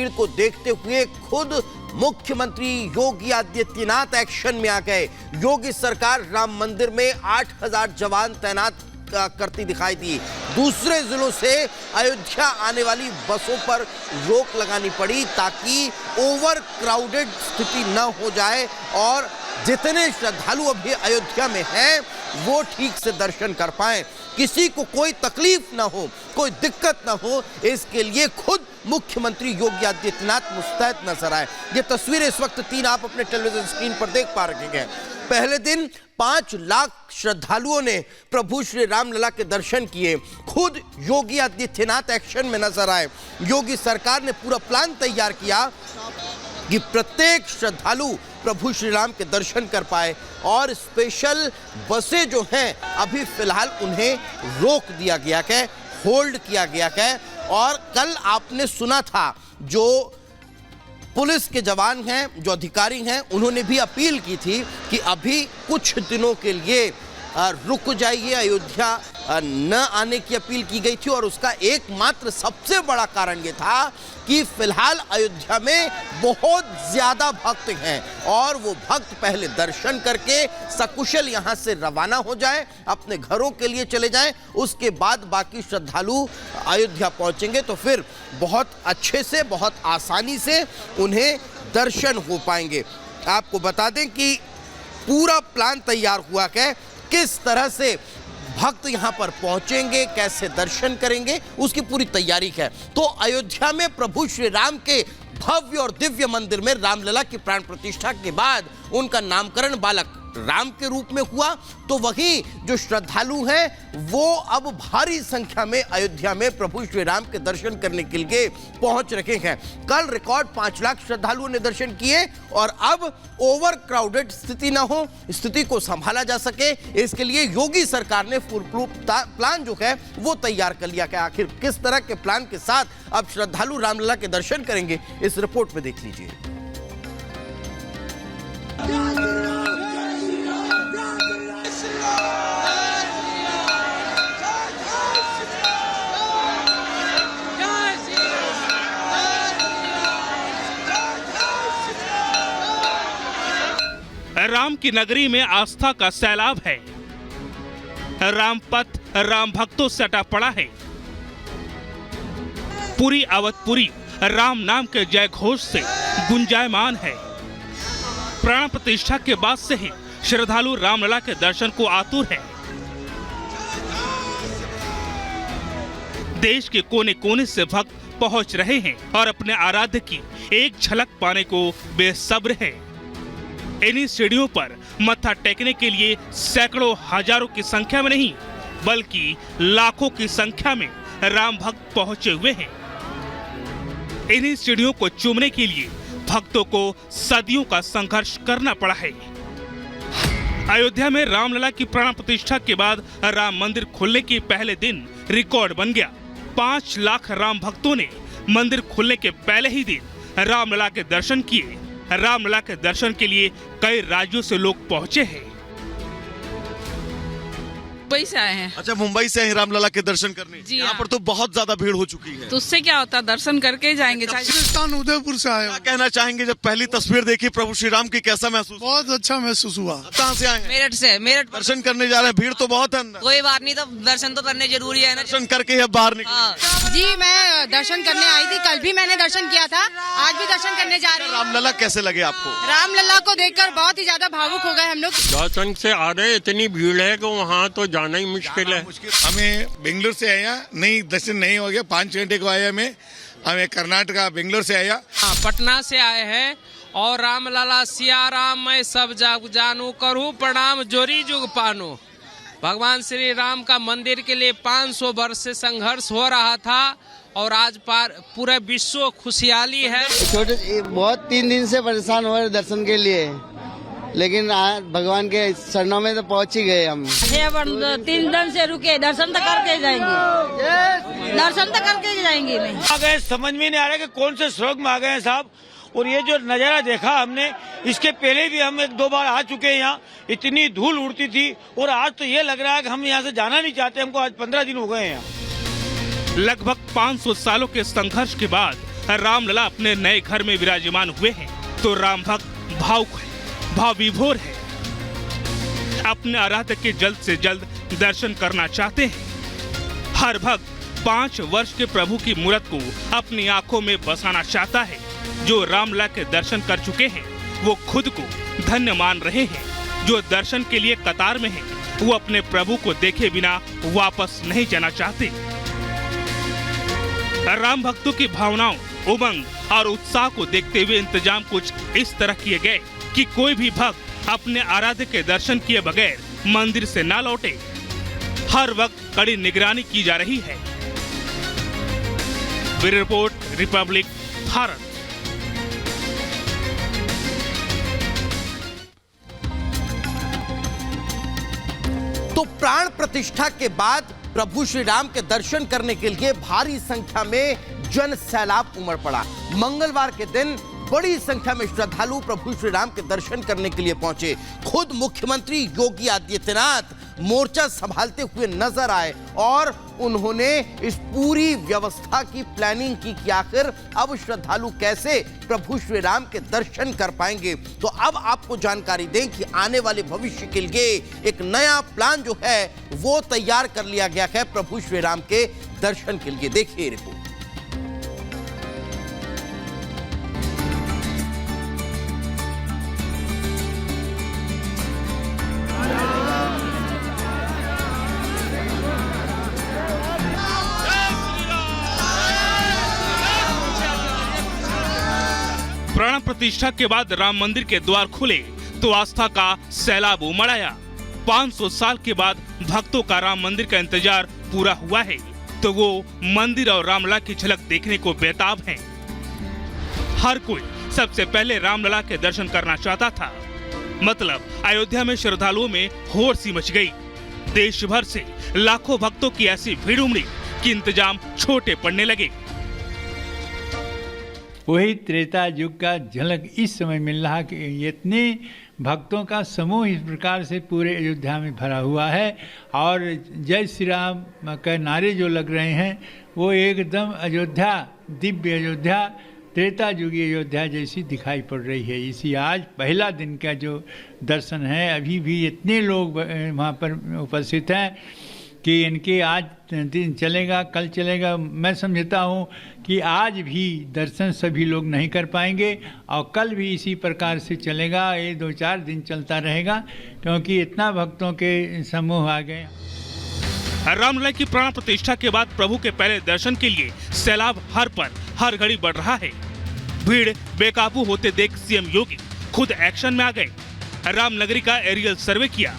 भीड़ को देखते हुए खुद मुख्यमंत्री योगी आदित्यनाथ एक्शन में आ गए। योगी सरकार राम मंदिर में 8000 जवान तैनात करती दिखाई दी। दूसरे जिलों से अयोध्या आने वाली बसों पर रोक लगानी पड़ी ताकि ओवर क्राउडेड स्थिति न हो जाए और जितने श्रद्धालु अभी अयोध्या में हैं वो ठीक से दर्शन कर पाएं, किसी को कोई तकलीफ ना हो, कोई दिक्कत ना हो, इसके लिए खुद मुख्यमंत्री योगी आदित्यनाथ मुस्तैद नजर आए। ये तस्वीरें इस वक्त 3 आप अपने टेलीविजन स्क्रीन पर देख पा रहे हैं। पहले दिन 5 लाख श्रद्धालुओं ने प्रभु श्री रामलला के दर्शन किए। खुद योगी आदित्यनाथ एक्शन में नजर आए। योगी सरकार ने पूरा प्लान तैयार किया कि प्रत्येक श्रद्धालु प्रभु श्री राम के दर्शन कर पाए और स्पेशल बसें जो हैं अभी फिलहाल उन्हें रोक दिया गया है, होल्ड किया गया है। और कल आपने सुना था जो पुलिस के जवान हैं, जो अधिकारी हैं, उन्होंने भी अपील की थी कि अभी कुछ दिनों के लिए रुक जाइए, अयोध्या न आने की अपील की गई थी। और उसका एकमात्र सबसे बड़ा कारण ये था कि फिलहाल अयोध्या में बहुत ज्यादा भक्त हैं और वो भक्त पहले दर्शन करके सकुशल यहां से रवाना हो जाए, अपने घरों के लिए चले जाएं, उसके बाद बाकी श्रद्धालु अयोध्या पहुंचेंगे तो फिर बहुत अच्छे से, बहुत आसानी से उन्हें दर्शन हो पाएंगे। आपको बता दें कि पूरा प्लान तैयार हुआ है, किस तरह से भक्त यहां पर पहुंचेंगे, कैसे दर्शन करेंगे, उसकी पूरी तैयारी है। तो अयोध्या में प्रभु श्री राम के भव्य और दिव्य मंदिर में रामलला की प्राण प्रतिष्ठा के बाद उनका नामकरण बालक राम के रूप में हुआ। तो वहीं जो श्रद्धालु हैं वो अब भारी संख्या में अयोध्या में प्रभु श्री राम के दर्शन करने के लिए पहुंच रहे हैं। कल रिकॉर्ड 5 लाख श्रद्धालुओं ने दर्शन किए और अब ओवर क्राउडेड स्थिति ना हो, स्थिति को संभाला जा सके, इसके लिए योगी सरकार ने फुल प्रूफ प्लान जो है वो तैयार कर लिया है। आखिर किस तरह के प्लान के साथ अब श्रद्धालु रामलला के दर्शन करेंगे, इस रिपोर्ट में देख लीजिए। राम की नगरी में आस्था का सैलाब है। राम पथ राम भक्तों से अटा पड़ा है। पूरी अवधपुरी राम नाम के जय घोष से गुंजायमान है। प्राण प्रतिष्ठा के बाद से ही श्रद्धालु रामलला के दर्शन को आतुर है। देश के कोने कोने से भक्त पहुंच रहे हैं और अपने आराध्य की एक झलक पाने को बेसब्र है। इन्हीं सीढ़ियों पर मत्था टेकने के लिए सैकड़ों हजारों की संख्या में नहीं बल्कि लाखों की संख्या में राम भक्त पहुंचे हुए हैं। इन्हीं सीढ़ियों को चूमने के लिए भक्तों को सदियों का संघर्ष करना पड़ा है। अयोध्या में रामलला की प्राण प्रतिष्ठा के बाद राम मंदिर खुलने के पहले दिन रिकॉर्ड बन गया। 5 लाख राम भक्तों ने मंदिर खुलने के पहले ही दिन रामलला के दर्शन किए। रामलला के दर्शन के लिए कई राज्यों से लोग पहुंचे हैं। मुंबई से आए हैं। अच्छा, मुंबई से आए रामलला के दर्शन करने। जी यहाँ पर तो बहुत ज्यादा भीड़ हो चुकी है। तो उससे क्या होता, दर्शन करके जाएंगे। राजस्थान उदयपुर से आए। क्या कहना चाहेंगे, जब पहली तस्वीर देखी प्रभु श्री राम की, कैसा महसूस? बहुत अच्छा महसूस हुआ। कहाँ से आए हैं? मेरठ से। मेरठ दर्शन करने जा रहे हैं, भीड़ तो बहुत है अंदर। कोई बात नहीं, तो दर्शन तो करने जरूरी है ना। दर्शन करके अब बाहर निकले। जी, मैं दर्शन करने आई थी, कल भी मैंने दर्शन किया था, आज भी दर्शन करने जा रहे हैं। रामलला कैसे लगे आपको? रामलला को देखकर बहुत ही ज्यादा भावुक हो गए हम लोग। दर्शन से आ रहे, इतनी भीड़ है कि वहाँ तो जाना ही मुश्किल है। हमें बेंगलोर से आया, नहीं दर्शन नहीं हो गया, 5 घंटे को आया। हमें कर्नाटका बेंगलोर से आया। पटना से आए हैं और रामलला सिया राम मैं सब जग जानू, करूँ प्रणाम जोरी जुग पानो। भगवान श्री राम का मंदिर के लिए 500 वर्ष से संघर्ष हो रहा था और आज पूरे विश्व खुशहाली है। छोटे बहुत 3 दिन से परेशान हो रहे दर्शन के लिए, लेकिन आज भगवान के चरणों में तो पहुंच ही गए हम। 3 दिन से रुके, दर्शन तो करके जाएंगे, दर्शन तो करके जाएंगे। आ गए, समझ में नहीं आ रहा कि कौन से स्वर्ग में आ गए हैं साहब। और ये जो नजारा देखा हमने, इसके पहले भी हम 1-2 बार आ चुके हैं यहाँ, इतनी धूल उड़ती थी और आज तो ये लग रहा है कि हम यहाँ से जाना नहीं चाहते। हमको आज 15 दिन हो गए हैं। लगभग 500 सालों के संघर्ष के बाद रामलला अपने नए घर में विराजमान हुए हैं तो राम भक्त भावुक है, भावविभोर है, अपने आराध्य के जल्द से जल्द दर्शन करना चाहते हैं। हर भक्त 5 वर्ष के प्रभु की मूरत को अपनी आंखों में बसाना चाहता है। जो रामलला के दर्शन कर चुके हैं वो खुद को धन्य मान रहे हैं। जो दर्शन के लिए कतार में है वो अपने प्रभु को देखे बिना वापस नहीं जाना चाहते। राम भक्तों की भावनाओं, उमंग और उत्साह को देखते हुए इंतजाम कुछ इस तरह किए गए कि कोई भी भक्त अपने आराध्य के दर्शन किए बगैर मंदिर से ना लौटे। हर वक्त कड़ी निगरानी की जा रही है। Bureau report, Republic Bharat. तो प्राण प्रतिष्ठा के बाद प्रभु श्री राम के दर्शन करने के लिए भारी संख्या में जन सैलाब उमड़ पड़ा। मंगलवार के दिन बड़ी संख्या में श्रद्धालु प्रभु श्री राम के दर्शन करने के लिए पहुंचे। खुद मुख्यमंत्री योगी आदित्यनाथ मोर्चा संभालते हुए नजर आए और उन्होंने इस पूरी व्यवस्था की प्लानिंग की कि आखिर अब श्रद्धालु कैसे प्रभु श्री राम के दर्शन कर पाएंगे। तो अब आपको जानकारी दें कि आने वाले भविष्य के लिए एक नया प्लान जो है वो तैयार कर लिया गया है प्रभु श्री राम के दर्शन के लिए। देखिए रिपोर्ट। प्राण प्रतिष्ठा के बाद राम मंदिर के द्वार खुले तो आस्था का सैलाब उमड़ आया। 500 साल के बाद भक्तों का राम मंदिर का इंतजार पूरा हुआ है तो वो मंदिर और रामलला की झलक देखने को बेताब हैं। हर कोई सबसे पहले रामलला के दर्शन करना चाहता था। मतलब अयोध्या में श्रद्धालुओं में होड़ सी मच गई। देश भर से लाखों भक्तों की ऐसी भीड़ उमड़ी कि इंतजाम छोटे पड़ने लगे। वही त्रेता युग का झलक इस समय मिल रहा कि इतने भक्तों का समूह इस प्रकार से पूरे अयोध्या में भरा हुआ है और जय श्री राम के नारे जो लग रहे हैं वो एकदम अयोध्या, दिव्य अयोध्या, त्रेता युगी अयोध्या जैसी दिखाई पड़ रही है। इसी आज पहला दिन का जो दर्शन है, अभी भी इतने लोग वहाँ पर उपस्थित हैं कि इनके आज दिन चलेगा, कल चलेगा। मैं समझता हूँ कि आज भी दर्शन सभी लोग नहीं कर पाएंगे और कल भी इसी प्रकार से चलेगा। ये 2-4 दिन चलता रहेगा क्योंकि इतना भक्तों के समूह आ गए। रामलला की प्राण प्रतिष्ठा के बाद प्रभु के पहले दर्शन के लिए सैलाब हर घड़ी बढ़ रहा है। भीड़ बेकाबू होते देख सीएम योगी खुद एक्शन में आ गए। रामनगरी का एरियल सर्वे किया